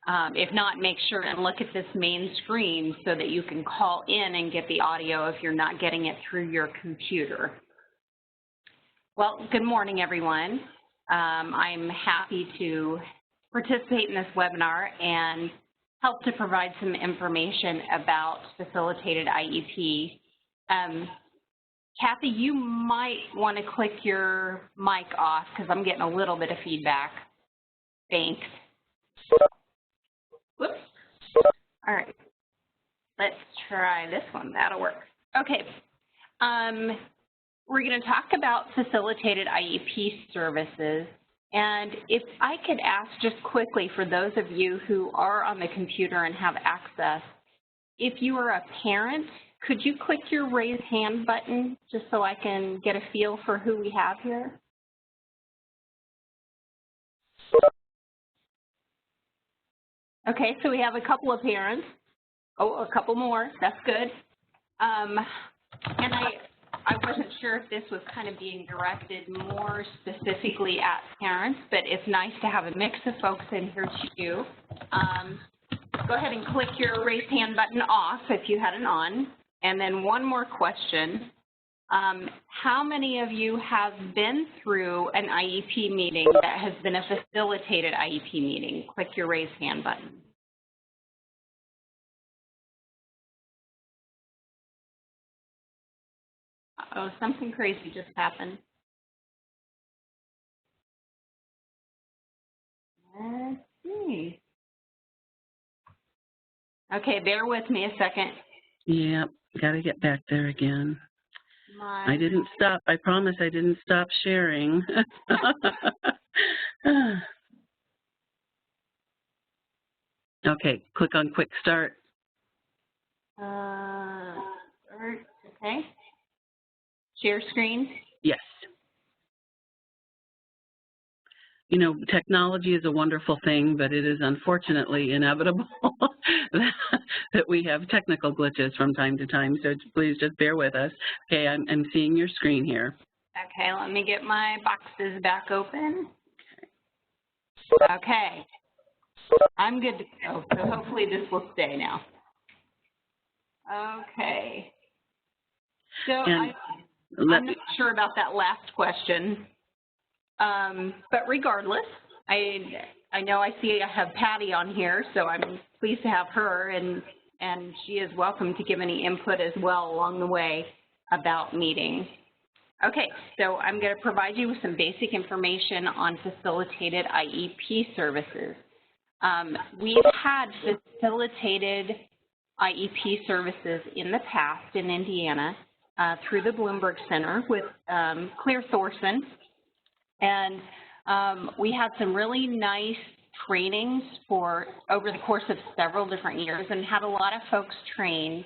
If not, make sure and look at this main screen so that you can call in and get the audio if you're not getting it through your computer. Well, good morning, everyone. I'm happy to participate in this webinar and help to provide some information about Facilitated IEP. Kathy, you might want to click your mic off because I'm getting a little bit of feedback. Thanks. Whoops. All right. Let's try this one. That'll work. Okay. We're going to talk about Facilitated IEP Services. And if I could ask just quickly for those of you who are on the computer and have access, if you are a parent, could you click your raise hand button just so I can get a feel for who we have here? Okay, so we have a couple of parents. Oh, a couple more. That's good. And I wasn't sure if this was kind of being directed more specifically at parents, but it's nice to have a mix of folks in here too. Go ahead and click your raise hand button off if you had it on. And then one more question. How many of you have been through an IEP meeting that has been a facilitated IEP meeting? Click your raise hand button. Uh-oh, something crazy just happened. Let's see. Okay, bear with me a second. Yep, got to get back there again. I didn't stop. I promise I didn't stop sharing. Okay, click on Quick Start. Okay. Share screen? Yes. You know, technology is a wonderful thing, but it is unfortunately inevitable that we have technical glitches from time to time, so please just bear with us. Okay, I'm seeing your screen here. Okay, let me get my boxes back open. Okay, I'm good to go, so hopefully this will stay now. Okay. So I'm not sure about that last question. But regardless, I know I see I have Patty on here, so I'm pleased to have her, and she is welcome to give any input as well along the way about meetings. Okay, so I'm going to provide you with some basic information on Facilitated IEP Services. We've had Facilitated IEP Services in the past in Indiana through the Bloomberg Center with Claire Thorson. And we had some really nice trainings over the course of several different years and had a lot of folks trained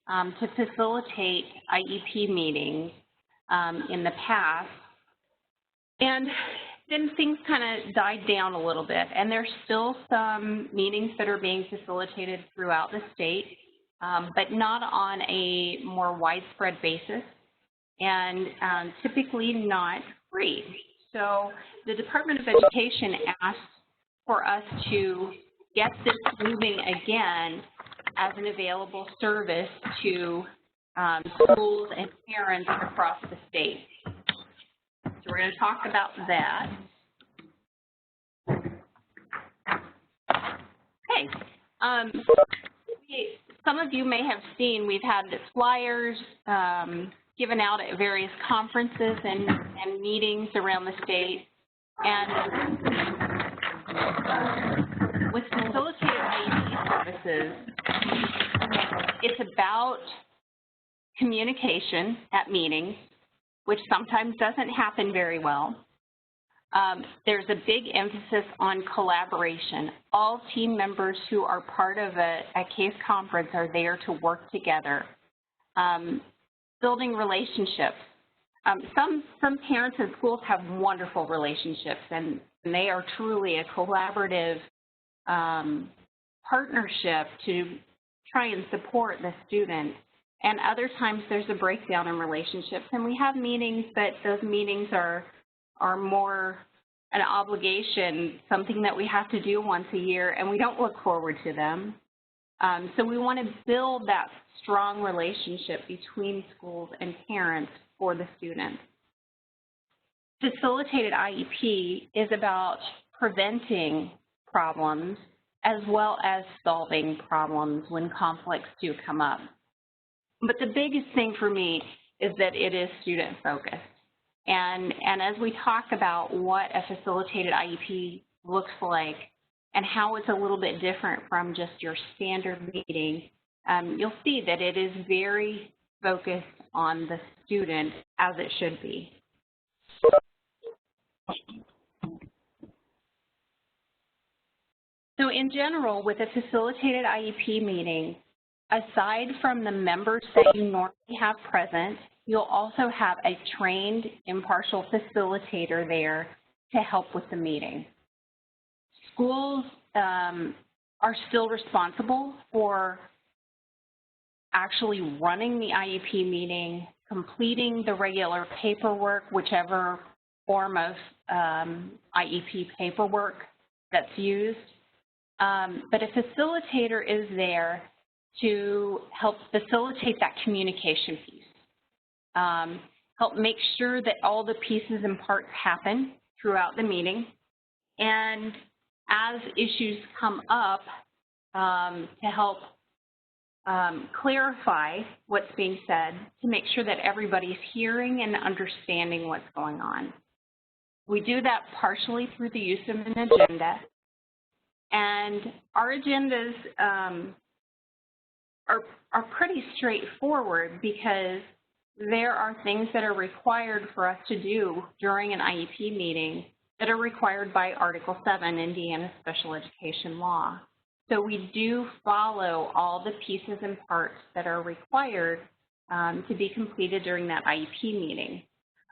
to facilitate IEP meetings in the past. And then things kind of died down a little bit. And there's still some meetings that are being facilitated throughout the state, but not on a more widespread basis and typically not free. So the Department of Education asked for us to get this moving again as an available service to schools and parents across the state. So we're going to talk about that. Okay. Some of you may have seen we've had flyers given out at various conferences and meetings around the state. And with Facilitated IEP Services, it's about communication at meetings, which sometimes doesn't happen very well. There's a big emphasis on collaboration. All team members who are part of a case conference are there to work together. Building relationships. Some parents and schools have wonderful relationships, and they are truly a collaborative partnership to try and support the student. And other times there's a breakdown in relationships, and we have meetings, but those meetings are more an obligation, something that we have to do once a year, and we don't look forward to them. So we want to build that strong relationship between schools and parents for the students. Facilitated IEP is about preventing problems as well as solving problems when conflicts do come up. But the biggest thing for me is that it is student-focused. And as we talk about what a facilitated IEP looks like and how it's a little bit different from just your standard meeting, you'll see that it is very focused on the student, as it should be. So in general, with a facilitated IEP meeting, aside from the members that you normally have present, you'll also have a trained impartial facilitator there to help with the meeting. Schools are still responsible for actually running the IEP meeting, completing the regular paperwork, whichever form of IEP paperwork that's used. But a facilitator is there to help facilitate that communication piece, help make sure that all the pieces and parts happen throughout the meeting, and as issues come up, to help clarify what's being said, to make sure that everybody's hearing and understanding what's going on. We do that partially through the use of an agenda, and our agendas are pretty straightforward because there are things that are required for us to do during an IEP meeting that are required by Article 7, Indiana Special Education Law. So we do follow all the pieces and parts that are required to be completed during that IEP meeting.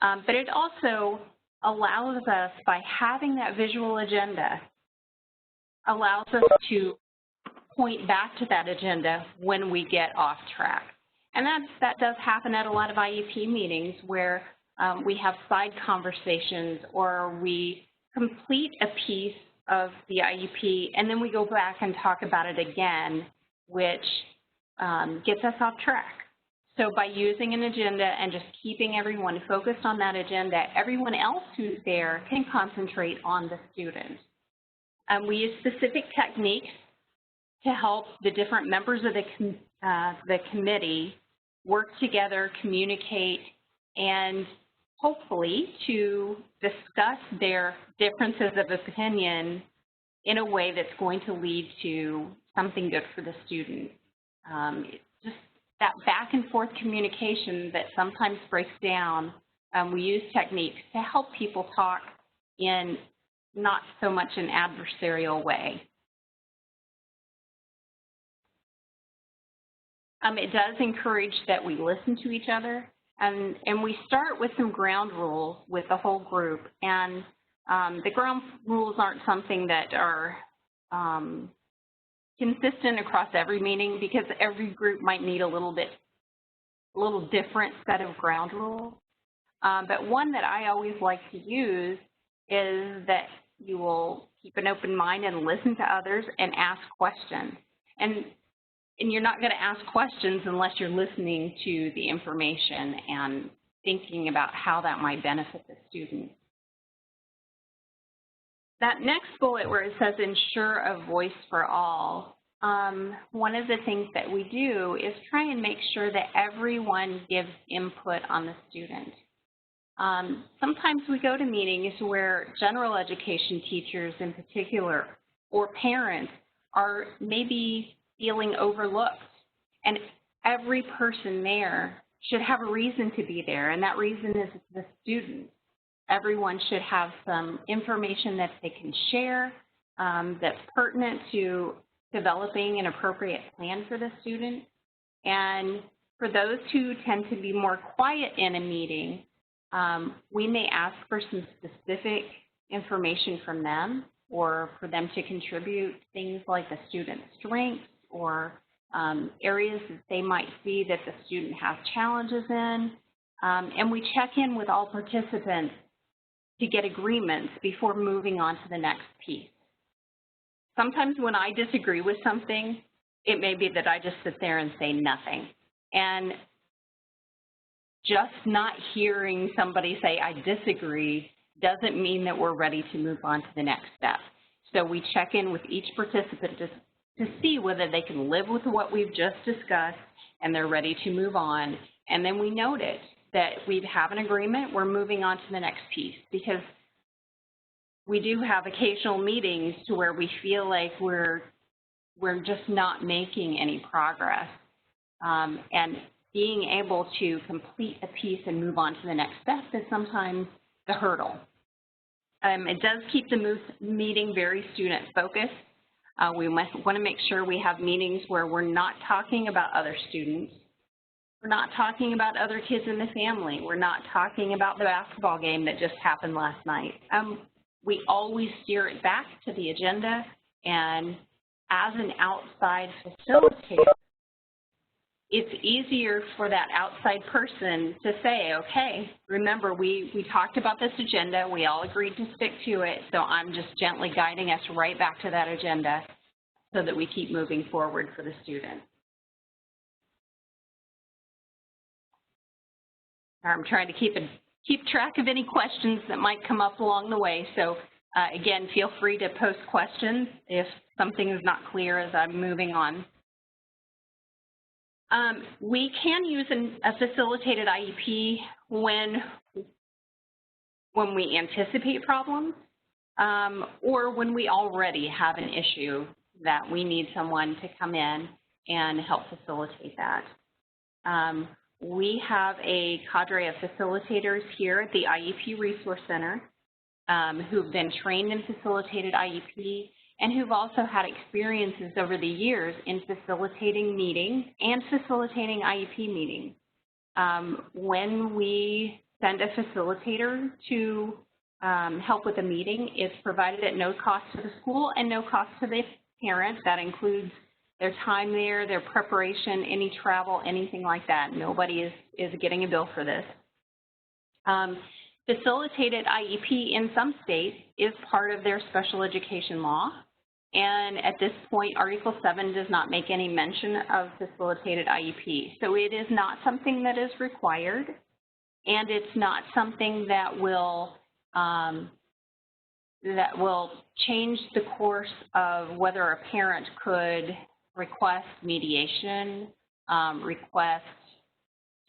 But it also allows us, by having that visual agenda, allows us to point back to that agenda when we get off track. And that does happen at a lot of IEP meetings where we have side conversations, or we complete a piece of the IEP and then we go back and talk about it again, which gets us off track. So by using an agenda and just keeping everyone focused on that agenda, everyone else who's there can concentrate on the student. We use specific techniques to help the different members of the committee work together, communicate, and hopefully to discuss their differences of opinion in a way that's going to lead to something good for the student. Just that back and forth communication that sometimes breaks down, we use techniques to help people talk in not so much an adversarial way. It does encourage that we listen to each other, and we start with some ground rules with the whole group. And the ground rules aren't something that are consistent across every meeting, because every group might need a little different set of ground rules. But one that I always like to use is that you will keep an open mind and listen to others and ask questions. And you're not going to ask questions unless you're listening to the information and thinking about how that might benefit the student. That next bullet where it says ensure a voice for all, one of the things that we do is try and make sure that everyone gives input on the student. Sometimes we go to meetings where general education teachers in particular, or parents, are maybe feeling overlooked, and every person there should have a reason to be there, and that reason is the student. Everyone should have some information that they can share that's pertinent to developing an appropriate plan for the student. And for those who tend to be more quiet in a meeting, we may ask for some specific information from them, or for them to contribute things like the student's strengths, or areas that they might see that the student has challenges in. And we check in with all participants to get agreements before moving on to the next piece. Sometimes when I disagree with something, it may be that I just sit there and say nothing. And just not hearing somebody say, I disagree, doesn't mean that we're ready to move on to the next step. So we check in with each participant to see whether they can live with what we've just discussed and they're ready to move on. And then we note it, that we have an agreement, we're moving on to the next piece, because we do have occasional meetings to where we feel like we're just not making any progress. And being able to complete a piece and move on to the next step is sometimes the hurdle. It does keep the meeting very student-focused. We want to make sure we have meetings where we're not talking about other students. We're not talking about other kids in the family. We're not talking about the basketball game that just happened last night. We always steer it back to the agenda, and as an outside facilitator, it's easier for that outside person to say, okay, remember, we talked about this agenda, we all agreed to stick to it, so I'm just gently guiding us right back to that agenda so that we keep moving forward for the student. I'm trying to keep track of any questions that might come up along the way, so again, feel free to post questions if something is not clear as I'm moving on. We can use a facilitated IEP when we anticipate problems or when we already have an issue that we need someone to come in and help facilitate that. We have a cadre of facilitators here at the IEP Resource Center who've been trained in facilitated IEP and who've also had experiences over the years in facilitating meetings and facilitating IEP meetings. When we send a facilitator to help with a meeting, it's provided at no cost to the school and no cost to the parent. That includes their time there, their preparation, any travel, anything like that. Nobody is getting a bill for this. Facilitated IEP in some states is part of their special education law. And at this point, Article 7 does not make any mention of facilitated IEP. So it is not something that is required, and it's not something that will change the course of whether a parent could request mediation, request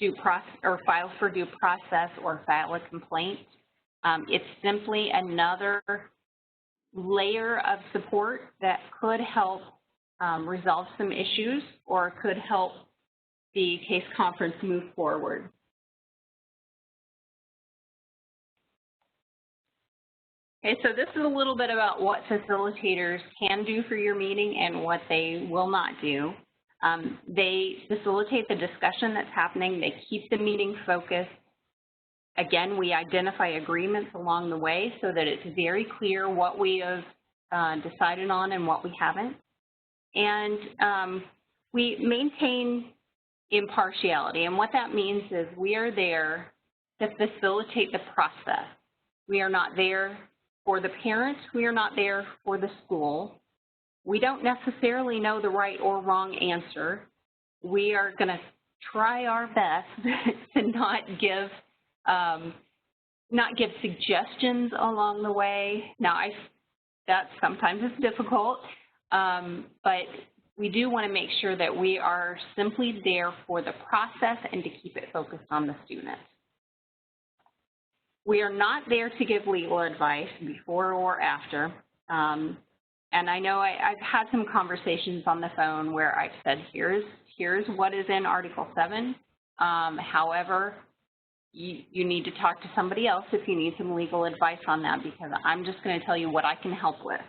due process, or file for due process, or file a complaint. It's simply another layer of support that could help resolve some issues or could help the case conference move forward. Okay, so this is a little bit about what facilitators can do for your meeting and what they will not do. They facilitate the discussion that's happening. They keep the meeting focused. Again, we identify agreements along the way so that it's very clear what we have decided on and what we haven't. And we maintain impartiality. And what that means is we are there to facilitate the process. We are not there for the parents. We are not there for the school. We don't necessarily know the right or wrong answer. We are going to try our best to not give suggestions along the way. Now, that sometimes is difficult, but we do want to make sure that we are simply there for the process and to keep it focused on the student. We are not there to give legal advice before or after. And I know I've had some conversations on the phone where I've said, here's what is in Article 7. However, you need to talk to somebody else if you need some legal advice on that, because I'm just going to tell you what I can help with.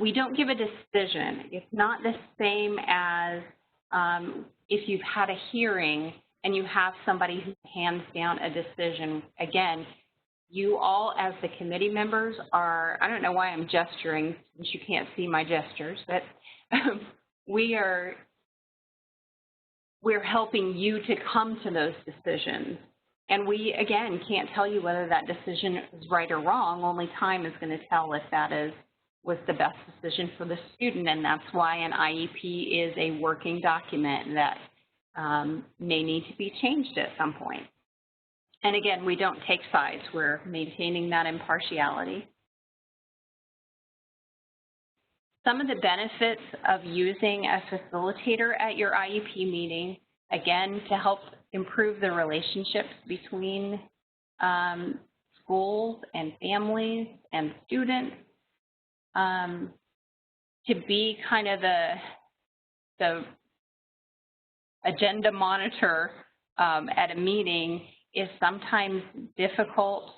We don't give a decision. It's not the same as if you've had a hearing and you have somebody who hands down a decision. Again, you all as the committee members are, I don't know why I'm gesturing since you can't see my gestures, but we're helping you to come to those decisions. And we, again, can't tell you whether that decision is right or wrong. Only time is going to tell if that was the best decision for the student, and that's why an IEP is a working document that may need to be changed at some point. And again, we don't take sides. We're maintaining that impartiality. Some of the benefits of using a facilitator at your IEP meeting, again, to help improve the relationships between schools and families and students, to be kind of the agenda monitor at a meeting is sometimes difficult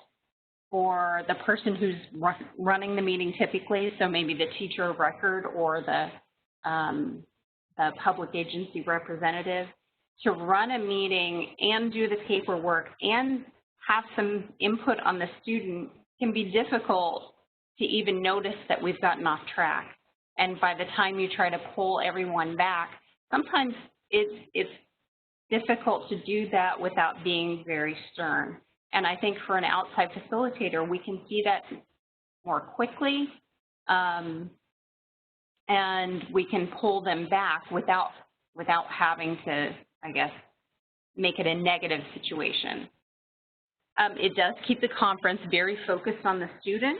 for the person who's running the meeting typically, so maybe the teacher of record or the public agency representative, to run a meeting and do the paperwork and have some input on the student can be difficult to even notice that we've gotten off track. And by the time you try to pull everyone back, sometimes it's difficult to do that without being very stern. And I think for an outside facilitator, we can see that more quickly, and we can pull them back without having to, I guess, make it a negative situation. It does keep the conference very focused on the student.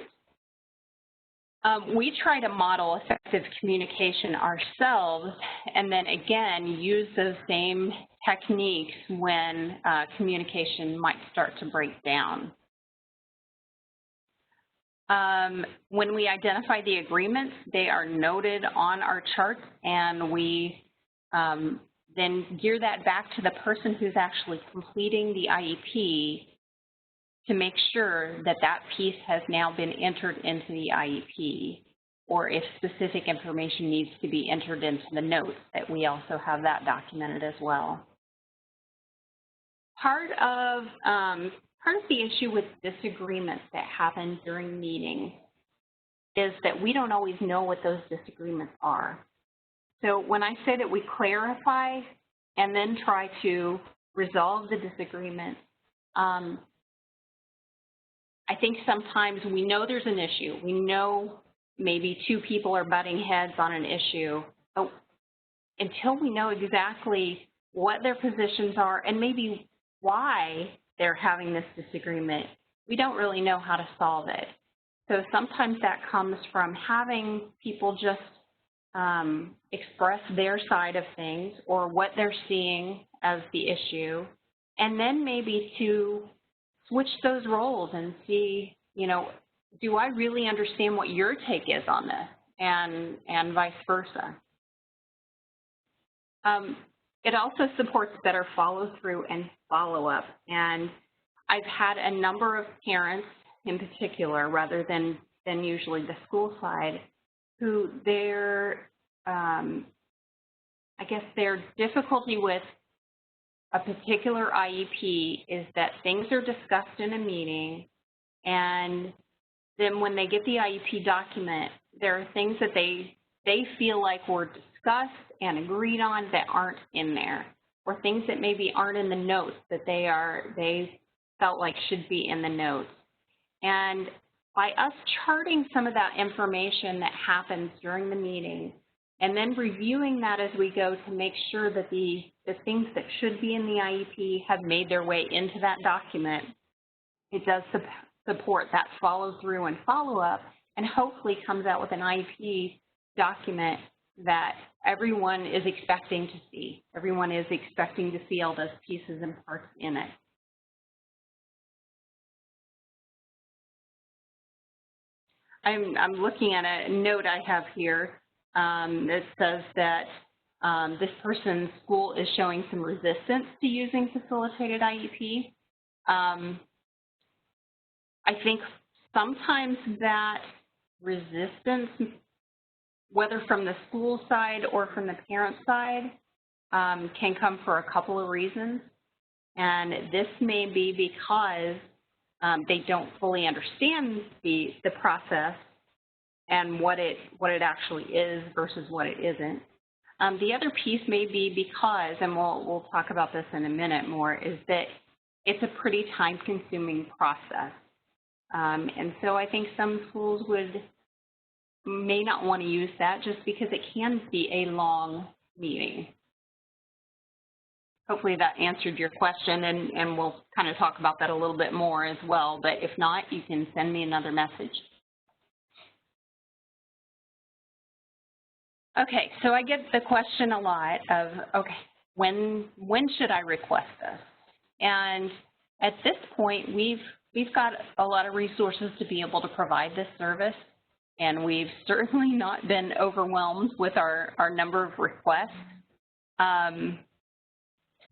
We try to model effective communication ourselves, and then again use those same techniques when communication might start to break down. When we identify the agreements, they are noted on our charts, and we then gear that back to the person who's actually completing the IEP to make sure that that piece has now been entered into the IEP, or if specific information needs to be entered into the notes, that we also have that documented as well. Part of the issue with disagreements that happen during meetings is that we don't always know what those disagreements are. So when I say that we clarify and then try to resolve the disagreement, I think sometimes we know there's an issue. We know maybe two people are butting heads on an issue, but until we know exactly what their positions are and maybe why they're having this disagreement, we don't really know how to solve it. So sometimes that comes from having people just express their side of things or what they're seeing as the issue, and then maybe to switch those roles and see, you know, do I really understand what your take is on this, and vice versa. It also supports better follow-through and follow-up, and I've had a number of parents in particular, rather than usually the school side, who their, I guess their difficulty with a particular IEP is that things are discussed in a meeting, and then when they get the IEP document, there are things that they feel like were discussed and agreed on that aren't in there, or things that maybe aren't in the notes that they felt like should be in the notes. And by us charting some of that information that happens during the meeting, and then reviewing that as we go to make sure that the things that should be in the IEP have made their way into that document, it does support that follow-through and follow-up, and hopefully comes out with an IEP document that everyone is expecting to see. Everyone is expecting to see all those pieces and parts in it. I'm looking at a note I have here that says that this person's school is showing some resistance to using facilitated IEP. I think sometimes that resistance, whether from the school side or from the parent side, can come for a couple of reasons. And this may be because they don't fully understand the process and what it actually is versus what it isn't. The other piece may be because, and we'll talk about this in a minute more, is that it's a pretty time-consuming process. And so I think some schools may not want to use that just because it can be a long meeting. Hopefully that answered your question, and we'll kind of talk about that a little bit more as well. But if not, you can send me another message. Okay, so I get the question a lot of, okay, when should I request this? And at this point, we've got a lot of resources to be able to provide this service, and we've certainly not been overwhelmed with our number of requests.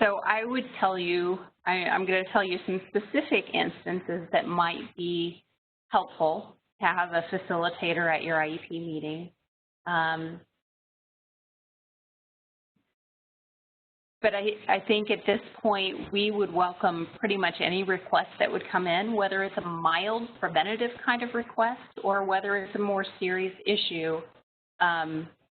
So I would tell you, I'm going to tell you some specific instances that might be helpful to have a facilitator at your IEP meeting. But I think at this point, we would welcome pretty much any request that would come in, whether it's a mild preventative kind of request or whether it's a more serious issue.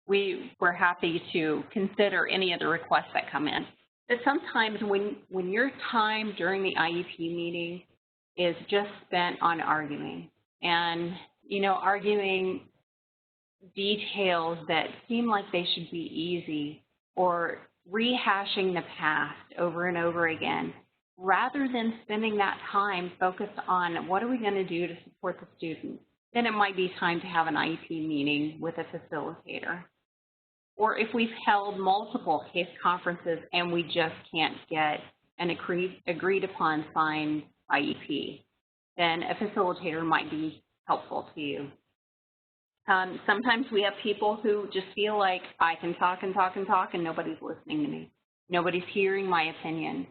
We're happy to consider any of the requests that come in. But sometimes when your time during the IEP meeting is just spent on arguing and, you know, arguing details that seem like they should be easy or rehashing the past over and over again, rather than spending that time focused on what are we going to do to support the student, then it might be time to have an IEP meeting with a facilitator. Or if we've held multiple case conferences and we just can't get an agreed upon signed IEP, then a facilitator might be helpful to you. Sometimes we have people who just feel like I can talk and talk and talk and nobody's listening to me. Nobody's hearing my opinion.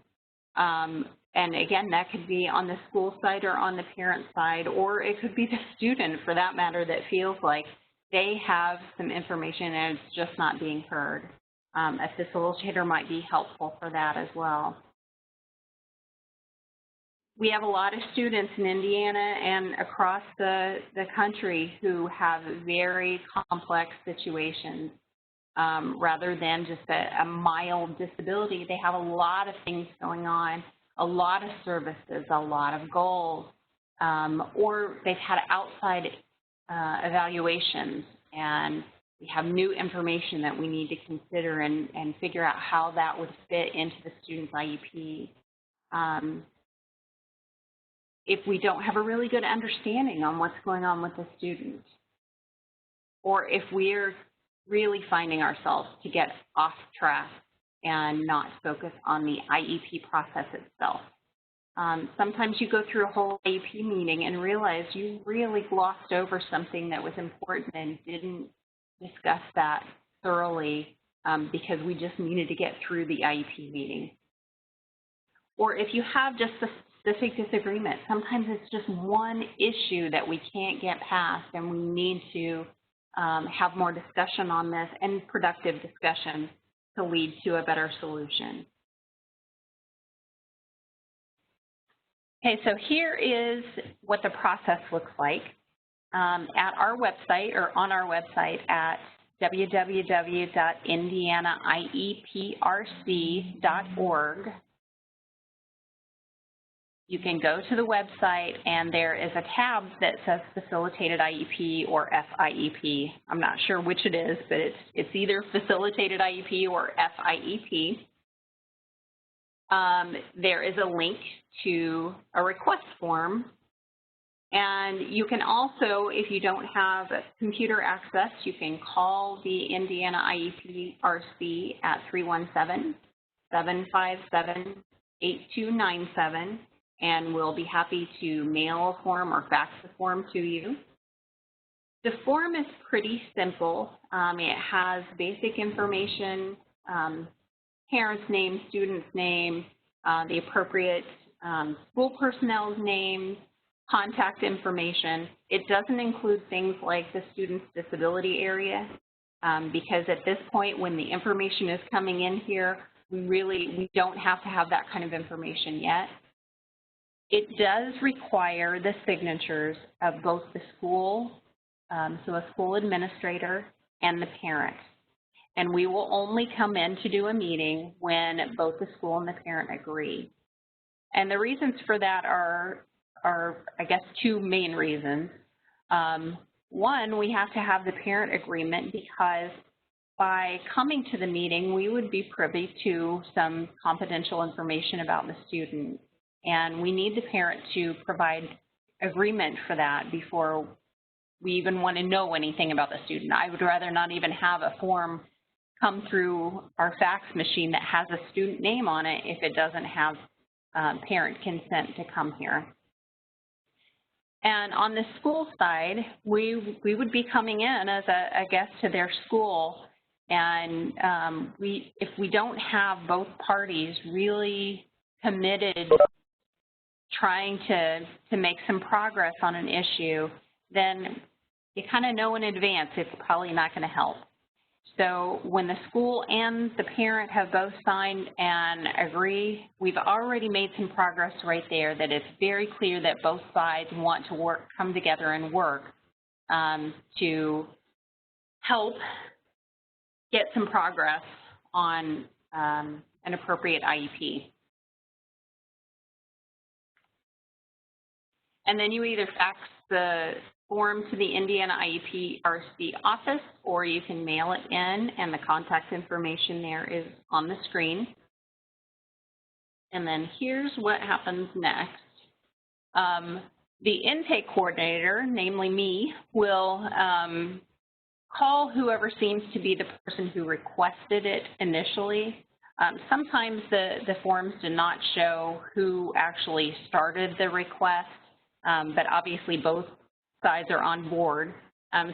And again, that could be on the school side or on the parent side, or it could be the student for that matter that feels like they have some information and it's just not being heard. A facilitator might be helpful for that as well. We have a lot of students in Indiana and across the country who have very complex situations. Rather than just a mild disability, they have a lot of things going on, a lot of services, a lot of goals, or they've had outside evaluations, and we have new information that we need to consider and figure out how that would fit into the student's IEP. If we don't have a really good understanding on what's going on with the student, or if we're really finding ourselves to get off track and not focus on the IEP process itself. Sometimes you go through a whole IEP meeting and realize you really glossed over something that was important and didn't discuss that thoroughly because we just needed to get through the IEP meeting. Or if you have just a specific disagreement, sometimes it's just one issue that we can't get past and we need to have more discussion on this and productive discussion to lead to a better solution. Okay, so here is what the process looks like. At our website or on our website at www.indianaiepRC.org, you can go to the website and there is a tab that says Facilitated IEP or FIEP. I'm not sure which it is, but it's either Facilitated IEP or FIEP. There is a link to a request form, and you can also, if you don't have computer access, you can call the Indiana IEP RC at 317-757-8297, and we'll be happy to mail a form or fax the form to you. The form is pretty simple. It has basic information, parent's name, student's name, the appropriate school personnel's name, contact information. It doesn't include things like the student's disability area because at this point when the information is coming in here, we don't have to have that kind of information yet. It does require the signatures of both the school, so a school administrator, and the parent. And we will only come in to do a meeting when both the school and the parent agree. And the reasons for that are I guess, two main reasons. One, we have to have the parent agreement because by coming to the meeting, we would be privy to some confidential information about the student. And we need the parent to provide agreement for that before we even want to know anything about the student. I would rather not even have a form come through our fax machine that has a student name on it if it doesn't have parent consent to come here. And on the school side, we would be coming in as a guest to their school, and if we don't have both parties really committed trying to make some progress on an issue, then you kind of know in advance it's probably not going to help. So when the school and the parent have both signed and agree, we've already made some progress right there that it's very clear that both sides want to come together and work to help get some progress on an appropriate IEP. And then you either fax the form to the Indiana IEP RC office, or you can mail it in, and the contact information there is on the screen. And then here's what happens next. The intake coordinator, namely me, will call whoever seems to be the person who requested it initially. Sometimes the forms do not show who actually started the request, but obviously both sides are on board.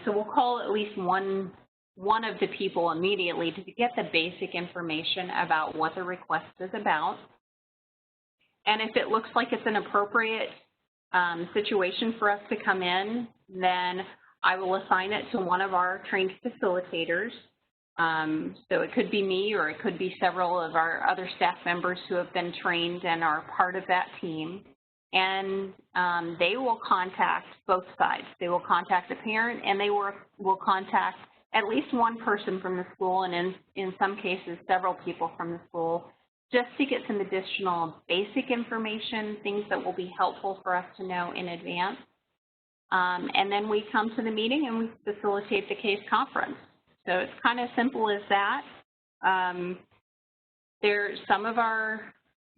So we'll call at least one of the people immediately to get the basic information about what the request is about. And if it looks like it's an appropriate situation for us to come in, then I will assign it to one of our trained facilitators. So it could be me, or it could be several of our other staff members who have been trained and are part of that team. And they will contact both sides. They will contact the parent, and they will contact at least one person from the school, and in some cases several people from the school, just to get some additional basic information, things that will be helpful for us to know in advance. And then we come to the meeting and we facilitate the case conference. So it's kind of simple as that.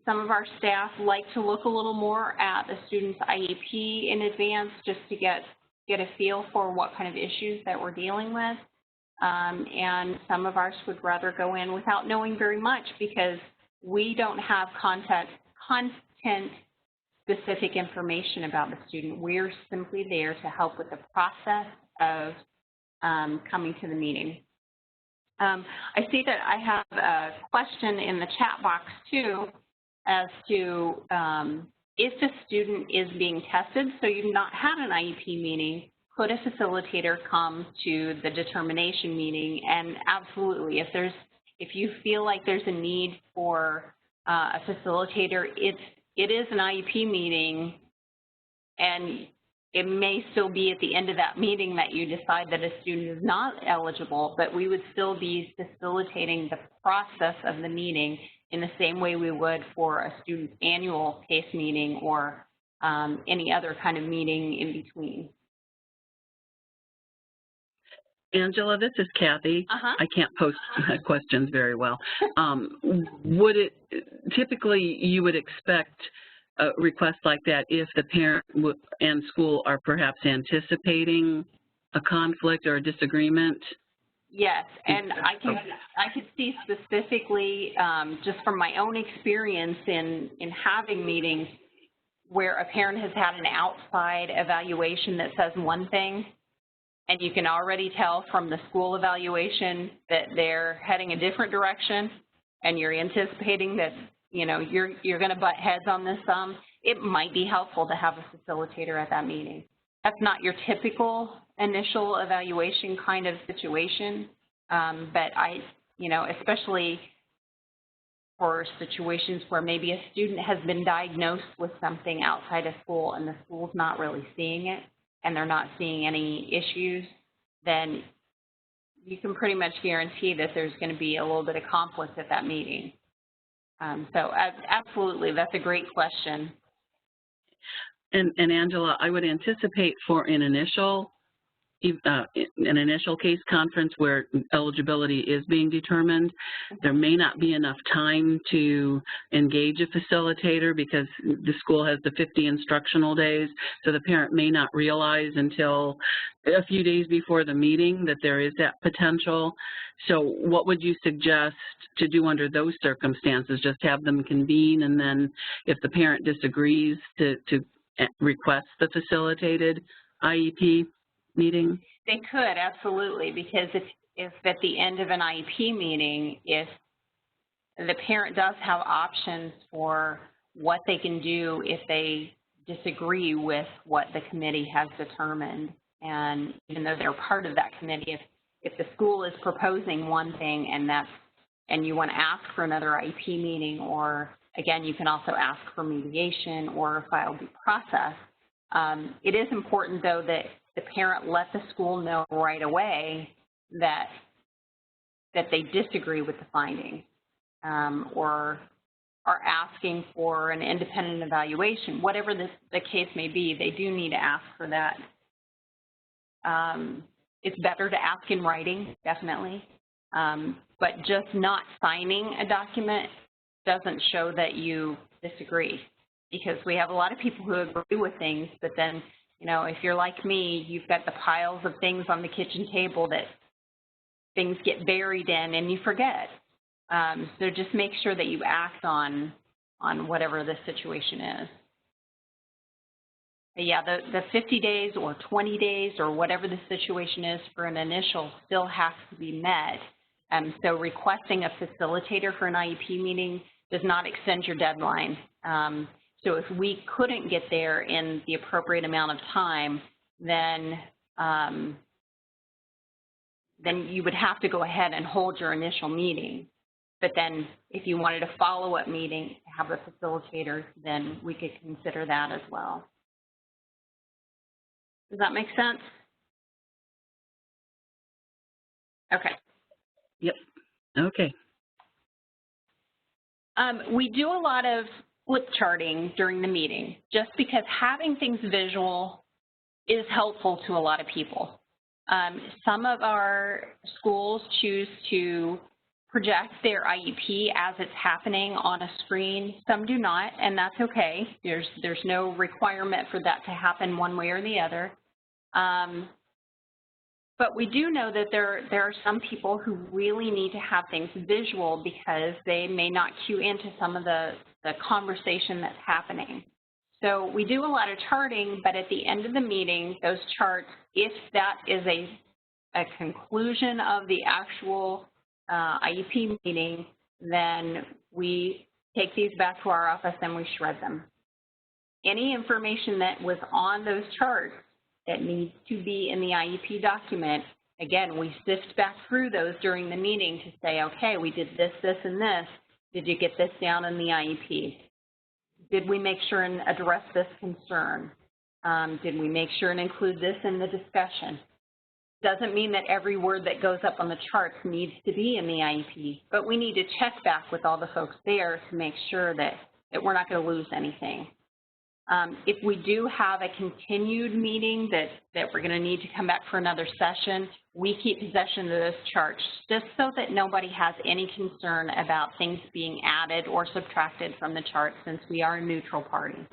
Some of our staff like to look a little more at the student's IEP in advance, just to get a feel for what kind of issues that we're dealing with. And some of ours would rather go in without knowing very much, because we don't have content-specific information about the student. We're simply there to help with the process of coming to the meeting. I see that I have a question in the chat box too, as to if the student is being tested, so you've not had an IEP meeting, could a facilitator come to the determination meeting? And absolutely, if you feel like there's a need for a facilitator, it is an IEP meeting, and it may still be at the end of that meeting that you decide that a student is not eligible, but we would still be facilitating the process of the meeting in the same way we would for a student's annual case meeting or any other kind of meeting in between. Angela, this is Kathy. I can't post questions very well. Typically you would expect a request like that if the parent and school are perhaps anticipating a conflict or a disagreement? Yes, and I could see specifically, just from my own experience in having meetings, where a parent has had an outside evaluation that says one thing, and you can already tell from the school evaluation that they're heading a different direction, and you're anticipating that you're going to butt heads on this. It might be helpful to have a facilitator at that meeting. That's not your typical initial evaluation kind of situation, but especially for situations where maybe a student has been diagnosed with something outside of school and the school's not really seeing it and they're not seeing any issues, then you can pretty much guarantee that there's going to be a little bit of conflict at that meeting. So absolutely, that's a great question. And Angela, I would anticipate for an initial case conference where eligibility is being determined, there may not be enough time to engage a facilitator because the school has the 50 instructional days, so the parent may not realize until a few days before the meeting that there is that potential. So what would you suggest to do under those circumstances? Just have them convene, and then if the parent disagrees, to request the facilitated IEP meeting? They could, absolutely, because if at the end of an IEP meeting, if the parent does have options for what they can do if they disagree with what the committee has determined, and even though they're part of that committee, if the school is proposing one thing and you want to ask for another IEP meeting, or again, you can also ask for mediation or a file due process. It is important, though, that the parent let the school know right away that they disagree with the finding, or are asking for an independent evaluation. Whatever the case may be, they do need to ask for that. It's better to ask in writing, definitely, but just not signing a document doesn't show that you disagree, because we have a lot of people who agree with things, but then, you know, if you're like me, you've got the piles of things on the kitchen table that things get buried in and you forget. So just make sure that you act on whatever the situation is. But yeah, the 50 days or 20 days or whatever the situation is for an initial still has to be met. So requesting a facilitator for an IEP meeting does not extend your deadline. So if we couldn't get there in the appropriate amount of time, then you would have to go ahead and hold your initial meeting. But then if you wanted a follow-up meeting to have a facilitator, then we could consider that as well. Does that make sense? Okay. Yep. Okay. We do a lot of flip charting during the meeting, just because having things visual is helpful to a lot of people. Some of our schools choose to project their IEP as it's happening on a screen. Some do not, and that's okay. There's no requirement for that to happen one way or the other. But we do know that there are some people who really need to have things visual because they may not cue into some of the conversation that's happening. So we do a lot of charting, but at the end of the meeting, those charts, if that is a conclusion of the actual IEP meeting, then we take these back to our office and we shred them. Any information that was on those charts that needs to be in the IEP document, again, we sift back through those during the meeting to say, okay, we did this, this, and this. Did you get this down in the IEP? Did we make sure and address this concern? Did we make sure and include this in the discussion? Doesn't mean that every word that goes up on the charts needs to be in the IEP, but we need to check back with all the folks there to make sure that we're not going to lose anything. If we do have a continued meeting that we're going to need to come back for another session, we keep possession of those charts just so that nobody has any concern about things being added or subtracted from the chart, since we are a neutral party.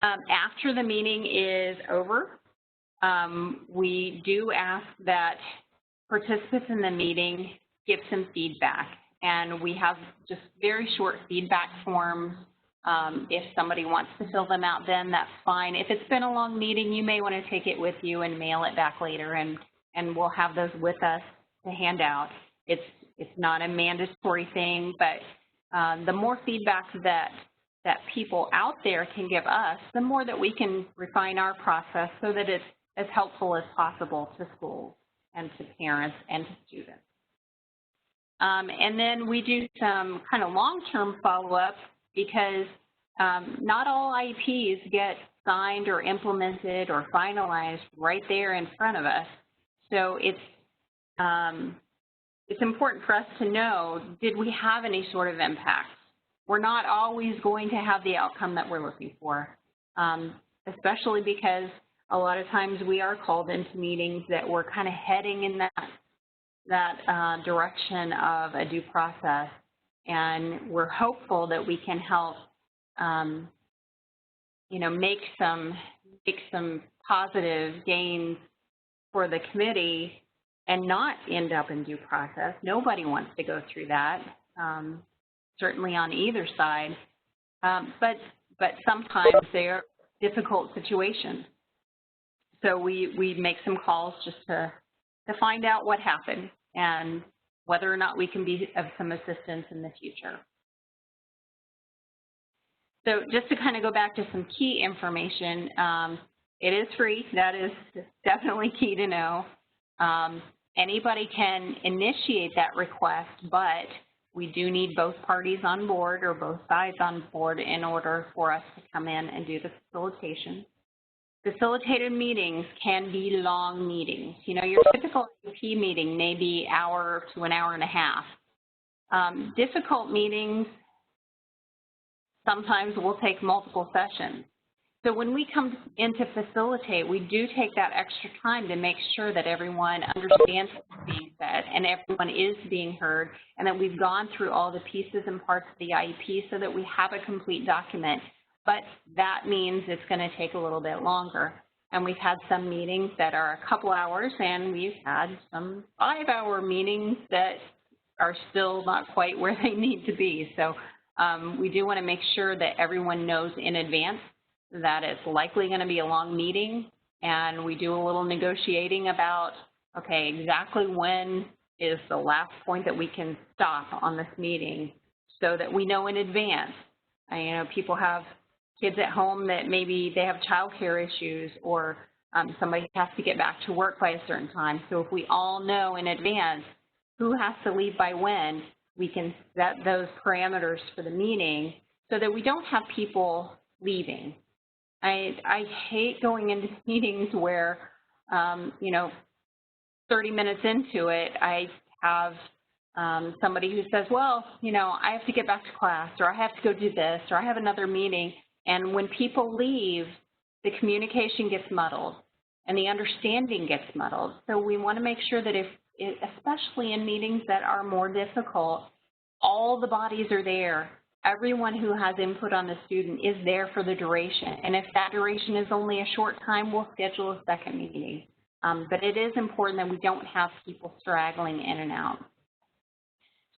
After the meeting is over, we do ask that participants in the meeting give some feedback, and we have just very short feedback forms. If somebody wants to fill them out, then that's fine. If it's been a long meeting, you may want to take it with you and mail it back later, and we'll have those with us to hand out. It's not a mandatory thing, but the more feedback that people out there can give us, the more that we can refine our process so that it's as helpful as possible to schools and to parents and to students. And then we do some kind of long-term follow-up, because not all IEPs get signed or implemented or finalized right there in front of us. So it's it's important for us to know, did we have any sort of impact? We're not always going to have the outcome that we're looking for, especially because a lot of times we are called into meetings that we're kind of heading in that direction of a due process, and we're hopeful that we can help, make some positive gains for the committee and not end up in due process. Nobody wants to go through that, certainly on either side, but sometimes they're difficult situations. So we make some calls just to find out what happened and whether or not we can be of some assistance in the future. So just to kind of go back to some key information, it is free. That is definitely key to know. Anybody can initiate that request, but we do need both parties on board or both sides on board in order for us to come in and do the facilitation. Facilitated meetings can be long meetings. Your typical IEP meeting may be an hour to an hour and a half. Difficult meetings sometimes will take multiple sessions. So when we come in to facilitate, we do take that extra time to make sure that everyone understands what's being said and everyone is being heard, and that we've gone through all the pieces and parts of the IEP so that we have a complete document. But that means it's going to take a little bit longer. And we've had some meetings that are a couple hours, and we've had some 5-hour meetings that are still not quite where they need to be. So we do want to make sure that everyone knows in advance that it's likely going to be a long meeting, and we do a little negotiating about, okay, exactly when is the last point that we can stop on this meeting so that we know in advance. People have kids at home that maybe they have childcare issues, or somebody has to get back to work by a certain time. So if we all know in advance who has to leave by when, we can set those parameters for the meeting so that we don't have people leaving. I hate going into meetings where, 30 minutes into it, I have somebody who says, well, I have to get back to class, or I have to go do this, or I have another meeting. And when people leave, the communication gets muddled and the understanding gets muddled. So we want to make sure that especially in meetings that are more difficult, all the bodies are there. Everyone who has input on the student is there for the duration. And if that duration is only a short time, we'll schedule a second meeting. But it is important that we don't have people straggling in and out.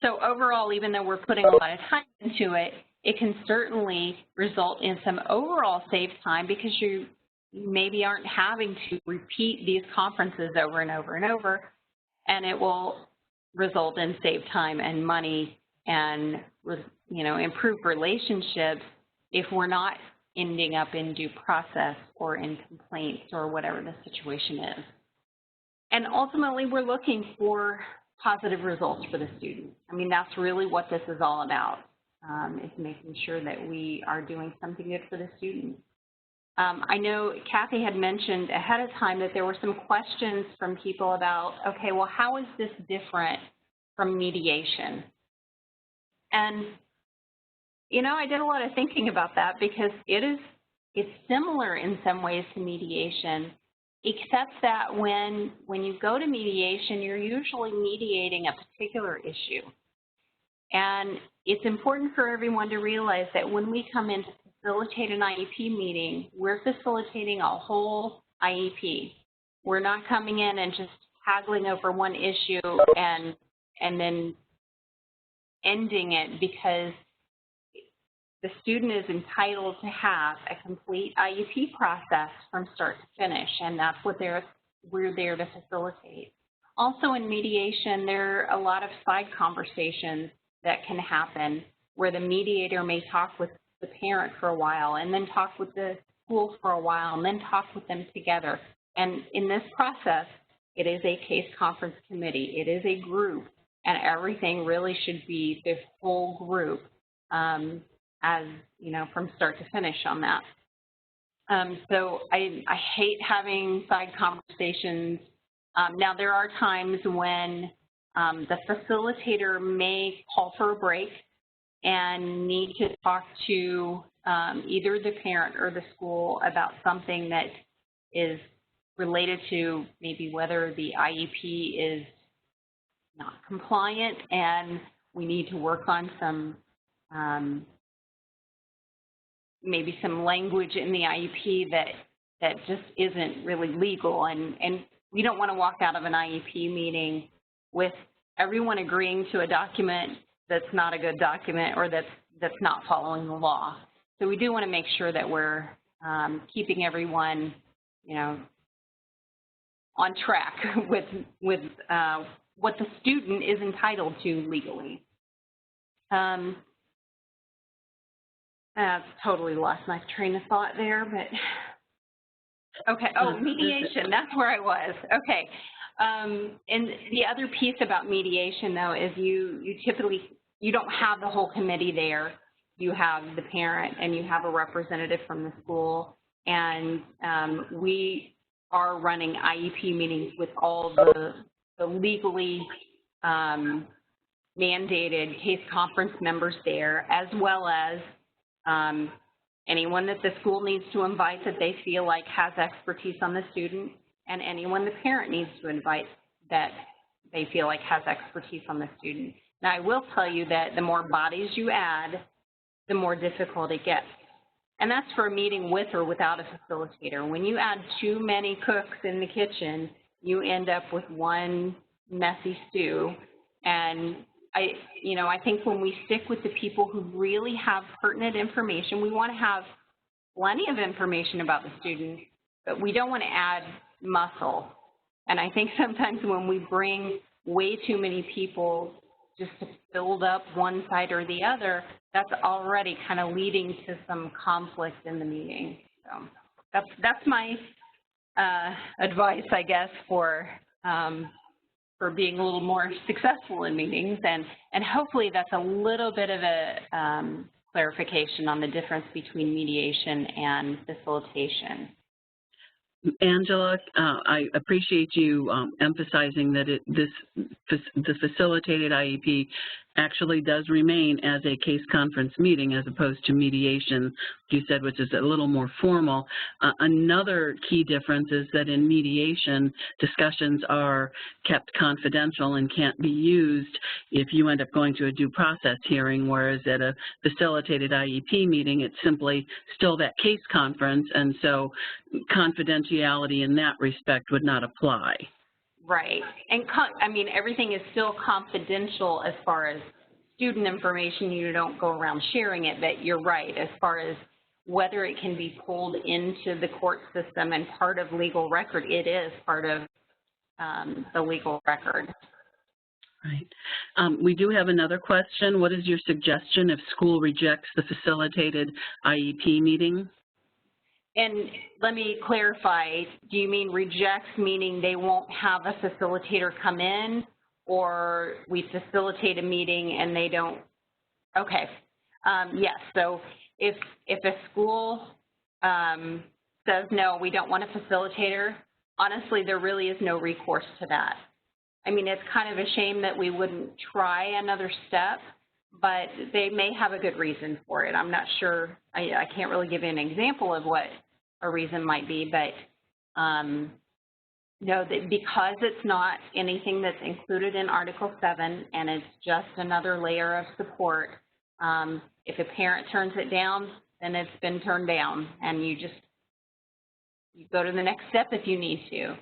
So overall, even though we're putting a lot of time into it, it can certainly result in some overall saved time because you maybe aren't having to repeat these conferences over and over and over, and it will result in saved time and money and improve relationships if we're not ending up in due process or in complaints or whatever the situation is. And ultimately, we're looking for positive results for the student. That's really what this is all about, is making sure that we are doing something good for the student. I know Kathy had mentioned ahead of time that there were some questions from people about, okay, well, how is this different from mediation? And, I did a lot of thinking about that because it's similar in some ways to mediation, except that when you go to mediation, you're usually mediating a particular issue. And it's important for everyone to realize that when we come in to facilitate an IEP meeting, we're facilitating a whole IEP. We're not coming in and just haggling over one issue and then ending it, because the student is entitled to have a complete IEP process from start to finish, and that's what we're there to facilitate. Also in mediation, there are a lot of side conversations that can happen where the mediator may talk with the parent for a while and then talk with the school for a while and then talk with them together. And in this process, it is a case conference committee. It is a group, and everything really should be the whole group from start to finish on that. So I hate having side conversations. Now, there are times when the facilitator may call for a break and need to talk to either the parent or the school about something that is related to maybe whether the IEP is not compliant and we need to work on some maybe some language in the IEP that just isn't really legal, and we don't want to walk out of an IEP meeting with everyone agreeing to a document that's not a good document or that's not following the law. So we do want to make sure that we're keeping everyone, you know, on track with what the student is entitled to legally. I've totally lost my train of thought there, but okay. Oh, mediation, that's where I was. Okay. And the other piece about mediation, though, is you typically, you don't have the whole committee there. You have the parent and you have a representative from the school, and we are running IEP meetings with all the legally mandated case conference members there, as well as anyone that the school needs to invite that they feel like has expertise on the student, and anyone the parent needs to invite that they feel like has expertise on the student. Now, I will tell you that the more bodies you add, the more difficult it gets. And that's for a meeting with or without a facilitator. When you add too many cooks in the kitchen, you end up with one messy stew. And I think when we stick with the people who really have pertinent information, we want to have plenty of information about the student, but we don't want to add muscle. And I think sometimes when we bring way too many people just to build up one side or the other, that's already kind of leading to some conflict in the meeting. So that's my advice, I guess, for being a little more successful in meetings, and hopefully that's a little bit of a clarification on the difference between mediation and facilitation. Angela, I appreciate you emphasizing that the facilitated IEP actually does remain as a case conference meeting as opposed to mediation, you said, which is a little more formal. Another key difference is that in mediation, discussions are kept confidential and can't be used if you end up going to a due process hearing, whereas at a facilitated IEP meeting, it's simply still that case conference, and so confidentiality in that respect would not apply. Right. And I mean, everything is still confidential as far as student information. You don't go around sharing it, but you're right. As far as whether it can be pulled into the court system and part of legal record, it is part of the legal record. Right. We do have another question. What is your suggestion if school rejects the facilitated IEP meeting? And let me clarify, do you mean rejects meaning they won't have a facilitator come in, or we facilitate a meeting and they don't? Okay, yes, so if a school says no, we don't want a facilitator, honestly, there really is no recourse to that. I mean, it's kind of a shame that we wouldn't try another step, but they may have a good reason for it. I'm not sure, I can't really give you an example of what a reason might be, but know that because it's not anything that's included in Article 7 and it's just another layer of support, if a parent turns it down, then it's been turned down, and you go to the next step if you need to.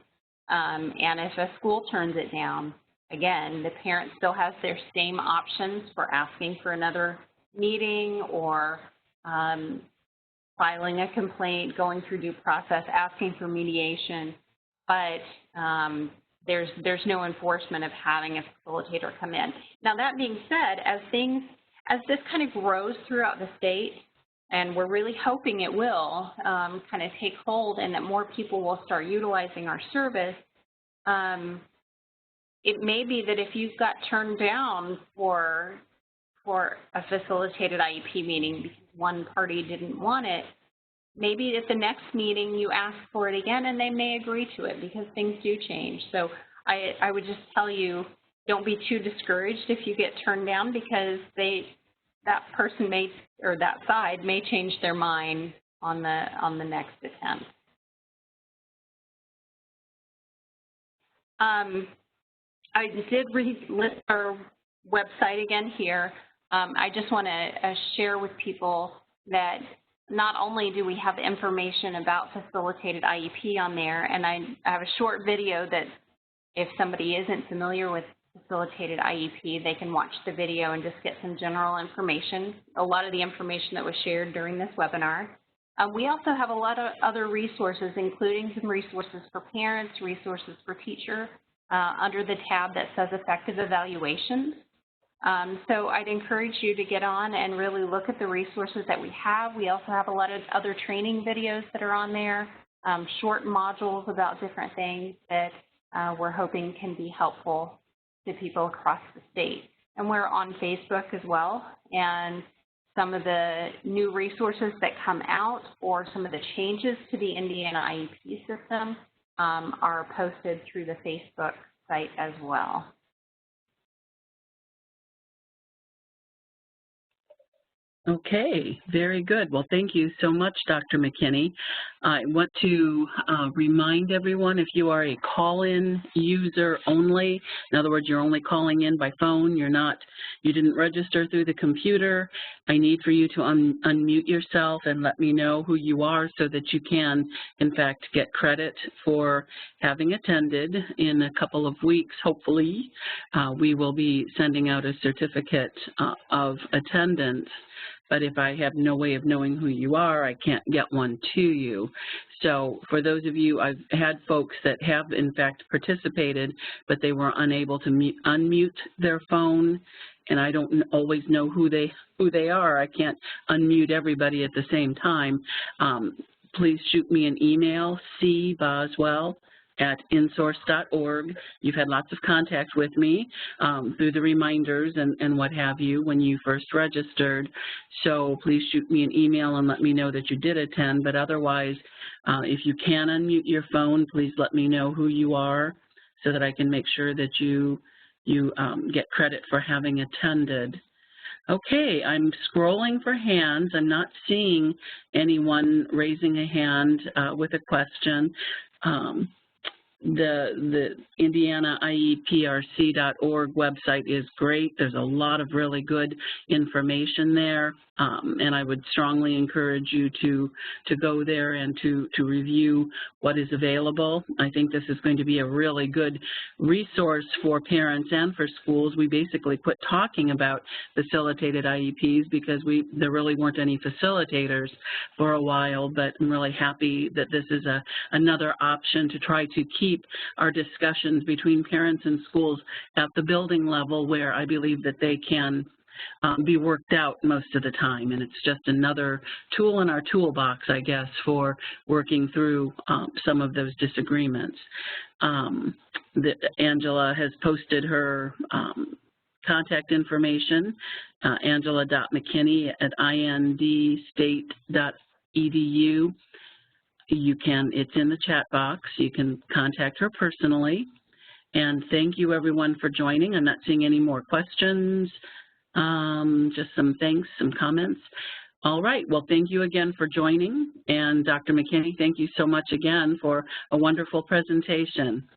And if a school turns it down, again, the parent still has their same options for asking for another meeting or filing a complaint, going through due process, asking for mediation, but there's no enforcement of having a facilitator come in. Now, that being said, as this kind of grows throughout the state, and we're really hoping it will kind of take hold and that more people will start utilizing our service, it may be that if you've got turned down for a facilitated IEP meeting because one party didn't want it, maybe at the next meeting you ask for it again and they may agree to it because things do change. So I would just tell you, don't be too discouraged if you get turned down, because that person may, or that side may change their mind on the next attempt. I did list our website again here. I just want to share with people that not only do we have information about Facilitated IEP on there, and I have a short video that if somebody isn't familiar with Facilitated IEP, they can watch the video and just get some general information, a lot of the information that was shared during this webinar. We also have a lot of other resources, including some resources for parents, resources for teachers, under the tab that says Effective Evaluations. So I'd encourage you to get on and really look at the resources that we have. We also have a lot of other training videos that are on there, short modules about different things that we're hoping can be helpful to people across the state. And we're on Facebook as well, and some of the new resources that come out or some of the changes to the Indiana IEP system are posted through the Facebook site as well. Okay, very good. Well, thank you so much, Dr. McKinney. I want to remind everyone, if you are a call-in user only, in other words, you're only calling in by phone, you didn't register through the computer, I need for you to unmute yourself and let me know who you are so that you can, in fact, get credit for having attended. In a couple of weeks, hopefully, we will be sending out a certificate of attendance. But if I have no way of knowing who you are, I can't get one to you. So for those of you, I've had folks that have in fact participated, but they were unable to unmute their phone, and I don't always know who they are. I can't unmute everybody at the same time. Please shoot me an email, cboswell@insource.org. You've had lots of contact with me through the reminders and what have you when you first registered. So please shoot me an email and let me know that you did attend. But otherwise, if you can unmute your phone, please let me know who you are so that I can make sure that you get credit for having attended. Okay, I'm scrolling for hands. I'm not seeing anyone raising a hand with a question. The Indiana IEPRC.org website is great. There's a lot of really good information there, and I would strongly encourage you to go there and to review what is available. I think this is going to be a really good resource for parents and for schools. We basically quit talking about facilitated IEPs because there really weren't any facilitators for a while, but I'm really happy that this is another option to try to keep our discussions between parents and schools at the building level where I believe that they can be worked out most of the time. And it's just another tool in our toolbox, I guess, for working through some of those disagreements. Angela has posted her contact information, angela.mckinney@indstate.edu. It's in the chat box. You can contact her personally. And thank you, everyone, for joining. I'm not seeing any more questions, just some thanks, some comments. All right, well, thank you again for joining. And Dr. McKinney, thank you so much again for a wonderful presentation.